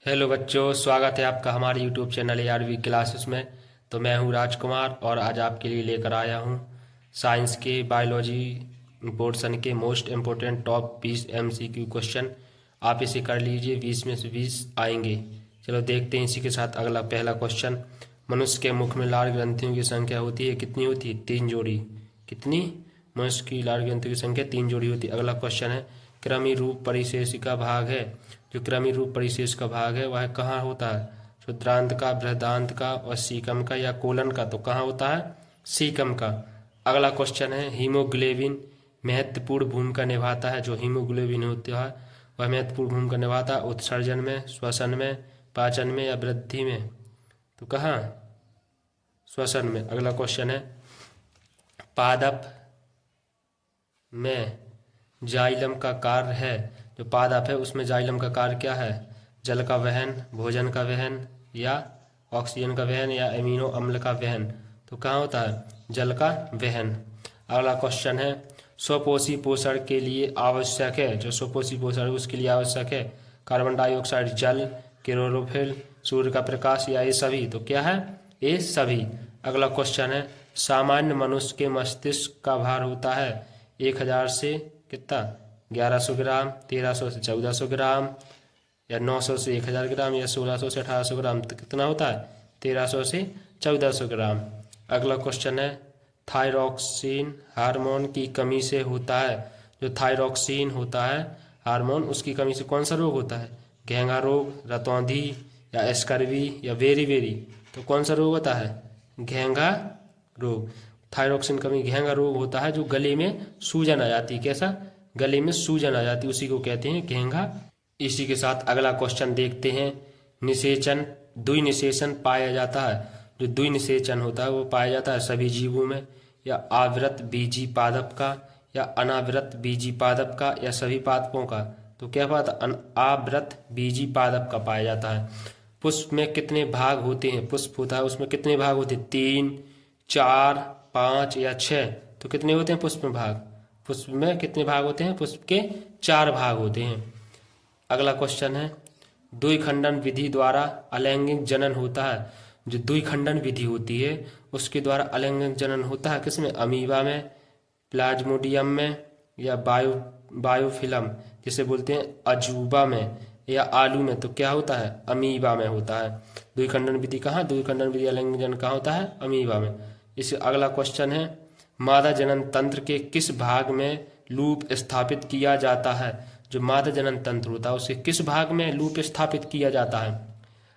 Hello बच्चों, स्वागत है आपका हमारे यूट्यूब चैनल ARV क्लासेस में। तो मैं हूं राजकुमार और आज आपके लिए लेकर आया हूं साइंस के बायोलॉजी पोर्शन के most important top 20 MCQ question. आप इसे कर लीजिए, 20 में से 20 आएंगे। चलो देखते हैं इसी के साथ अगला पहला क्वेश्चन। मनुष्य के मुख में लार ग्रंथियों की संख्या होती है, कितनी होती है? 3 जोड़ी। कितनी? मनुष्य की लार ग्रंथियों की संख्या 3 जोड़ी होती है। अगला क्वेश्चन है, क्रमि रूप परिशेष का भाग है। जो क्रमि रूप परिशेष का भाग है वह कहाँ होता है? शुद्रांत का, बृहदांत का और सीकम का या कोलन का? तो कहाँ होता है? सीकम का। अगला क्वेश्चन है, हीमोग्लोबिन महत्वपूर्ण भूमिका निभाता है। जो हीमोग्लोबिन होता है वह महत्वपूर्ण भूमिका निभाता है उत्सर्जन में, श्वसन में, पाचन में या वृद्धि में? तो कहाँ? श्वसन में। अगला क्वेश्चन है, पादप में जाइलम का कार्य है। जो पादप है उसमें जाइलम का कार्य क्या है? जल का वहन, भोजन का वहन या ऑक्सीजन का वहन या अमीनो अम्ल का वहन? तो कहाँ होता है? जल का वहन। अगला क्वेश्चन है, स्वपोषी पोषण के लिए आवश्यक है। जो स्वपोषी पोषण है उसके लिए आवश्यक है कार्बन डाइऑक्साइड, जल, क्लोरोफिल, सूर्य का प्रकाश या ये सभी? तो क्या है? ये सभी। अगला क्वेश्चन है, सामान्य मनुष्य के मस्तिष्क का भार होता है 1000 से कितना? 1100 ग्राम, 1300 से 1400 ग्राम या 900 से 1000 ग्राम या 1600 से 1800 ग्राम? तो कितना होता है? 1300 से 1400 ग्राम। अगला क्वेश्चन है, थायरॉक्सिन हार्मोन की कमी से होता है। जो थायरॉक्सिन होता है हार्मोन, उसकी कमी से कौन सा रोग होता है? घेंघा रोग, रतौंधी या स्कर्वी या बेरी? तो कौन सा रोग होता है? घेंघा रोग। थायरॉक्सिन कमी घेंघा रोग होता है जो गले में सूजन आ जाती है। कैसा? गले में सूजन आ जाती है, उसी को कहते हैं घेंघा। इसी के साथ अगला क्वेश्चन देखते हैं, निषेचन द्विनिषेचन पाया जाता है। जो द्विनिषेचन होता है वो पाया जाता है सभी जीवों में, या आवृत बीजी पादप का या अनावृत बीजी पादप का या सभी पादपों का? तो क्या बात? आवृत बीजी पादप का पाया जाता है। पुष्प में कितने भाग होते हैं? पुष्प होता है उसमें कितने भाग होते हैं? 3, 4, 5 या 6? तो कितने होते हैं पुष्प में भाग? पुष्प में कितने भाग होते हैं? पुष्प के 4 भाग होते हैं। अगला क्वेश्चन है, द्विखंडन विधि द्वारा अलैंगिक जनन होता है। जो द्विखंडन विधि होती है उसके द्वारा अलैंगिक जनन होता है किसमें? अमीबा में, प्लाज्मोडियम में या बायोफिलम जिसे बोलते हैं अजूबा में या आलू में? तो क्या होता है? अमीबा में होता है। द्विखंडन विधि कहाँ? द्विखंडन विधि अलैंगिक जनन कहाँ होता है? अमीबा में। इस अगला क्वेश्चन है, मादा जनन तंत्र के किस भाग में लूप स्थापित किया जाता है? जो मादा जनन तंत्र होता है उसे किस भाग में लूप स्थापित किया जाता है?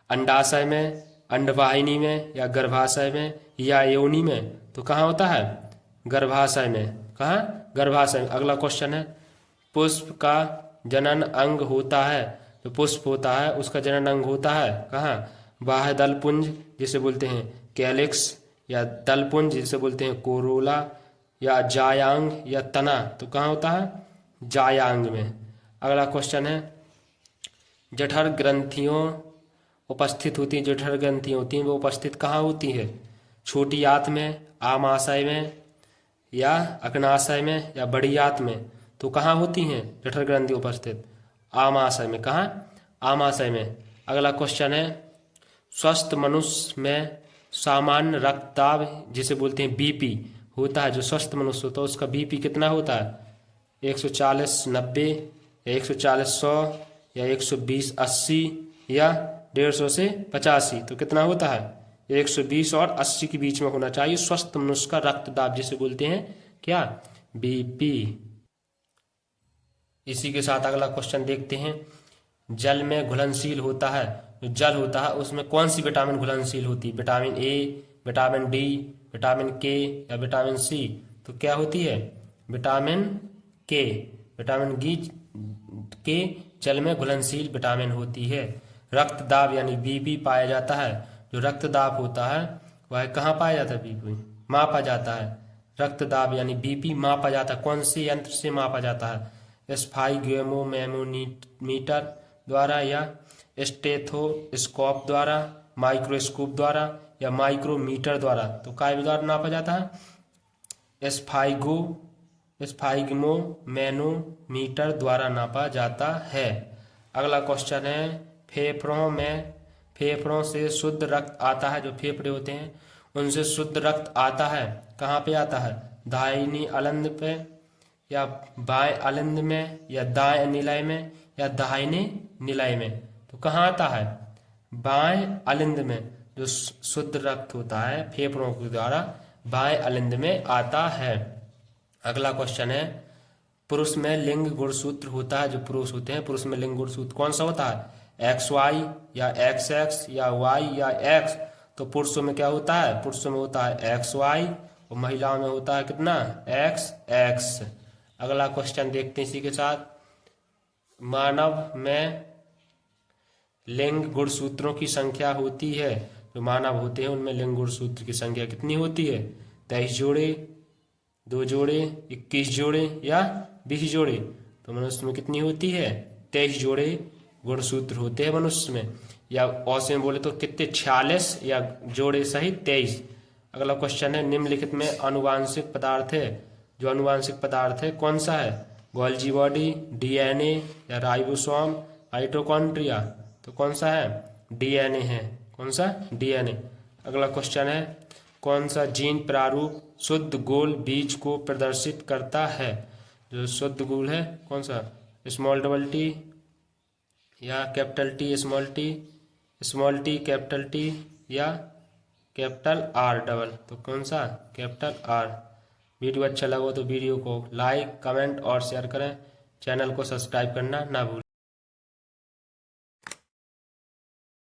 अंडाशय में, अंडवाहिनी में या गर्भाशय में या योनि में? तो कहाँ होता है? गर्भाशय में। कहाँ? गर्भाशय में। अगला क्वेश्चन है, पुष्प का जनन अंग होता है। जो पुष्प होता है उसका जनन अंग होता है कहाँ? बाह्य दलपुंज जिसे बोलते हैं कैलिक्स, या दलपुंज जिसे बोलते हैं कोरोला, या जायांग या तना? तो कहाँ होता है? जायांग में। अगला क्वेश्चन है, जठर ग्रंथियों उपस्थित होती है। जठर ग्रंथियाँ होती हैं वो उपस्थित कहाँ होती है? छोटी आंत में, आमाशय में या अग्नाशय में या बड़ी आंत में? तो कहाँ होती हैं जठर ग्रंथि उपस्थित? आमाशय में। कहाँ? आमाशय में। अगला क्वेश्चन है, स्वस्थ मनुष्य में सामान्य रक्तदाब जिसे बोलते हैं BP होता है। जो स्वस्थ मनुष्य होता है उसका BP कितना होता है? 140/90 या 140/100 या 120/80 या 150 से 85? तो कितना होता है? 120 और 80 के बीच में होना चाहिए स्वस्थ मनुष्य का रक्तदाब जिसे बोलते हैं क्या? BP। इसी के साथ अगला क्वेश्चन देखते हैं, जल में घुलनशील होता है। जो जल होता है उसमें कौन सी विटामिन घुलनशील होती है? Vitamin A, vitamin D, vitamin K या विटामिन C? तो क्या होती है? Vitamin K। विटामिन के जल में घुलनशील विटामिन होती है। रक्तदाब यानी BP पाया जाता है। जो रक्तदाब होता है वह कहाँ पाया जाता है? BP मापा जाता है। रक्तदाब यानी BP मापा जाता है। कौन से यंत्र से मापा जाता है? स्फाइगोमीटर द्वारा या स्टेथोस्कोप द्वारा, माइक्रोस्कोप द्वारा या माइक्रोमीटर द्वारा? तो काय द्वारा नापा जाता है? स्फाइग्मोमैनोमीटर द्वारा नापा जाता है। अगला क्वेश्चन है, फेफड़ों से शुद्ध रक्त आता है। जो फेफड़े होते हैं उनसे शुद्ध रक्त आता है। कहाँ पे आता है? दाहिनी अलिंद पे, या बाएं अलिंद में, या दाएं निलय में, या दाहिने निलय में। तो कहाँ आता है? बाएं अलिंद में जो शुद्ध रक्त होता है फेफड़ों के द्वारा बाएं अलिंद में आता है। अगला क्वेश्चन है, पुरुष में लिंग गुणसूत्र होता है। जो पुरुष होते हैं पुरुष में लिंग गुणसूत्र कौन सा होता है? XY या XX या Y या X। तो पुरुषों में क्या होता है? पुरुषों में होता है XY और महिलाओं में होता है कितना? XX। अगला क्वेश्चन देखते हैं इसी के साथ, मानव में लिंग गुणसूत्रों की संख्या होती है। जो मानव होते हैं उनमें लिंग गुणसूत्र की संख्या कितनी होती है? 23 जोड़े, 2 जोड़े, 21 जोड़े या 20 जोड़े। तो मनुष्य में कितनी होती है? 23 जोड़े गुणसूत्र होते हैं मनुष्य में। या औसत में बोले तो कितने? 46 या जोड़े सहित 23। अगला क्वेश्चन है, निम्नलिखित में अनुवांशिक पदार्थ है। जो अनुवांशिक पदार्थ है कौन सा है? गोल्जी बॉडी, DNA या राइबोसोम, माइटोकॉन्ड्रिया। तो कौन सा है? DNA है। कौन सा? DNA। अगला क्वेश्चन है, कौन सा जीन प्रारूप शुद्ध गोल बीज को प्रदर्शित करता है? जो शुद्ध गोल है कौन सा? t या T T या R। तो कौन सा? R। वीडियो अच्छा लगा तो वीडियो को लाइक, कमेंट और शेयर करें। चैनल को सब्सक्राइब करना ना भूलें।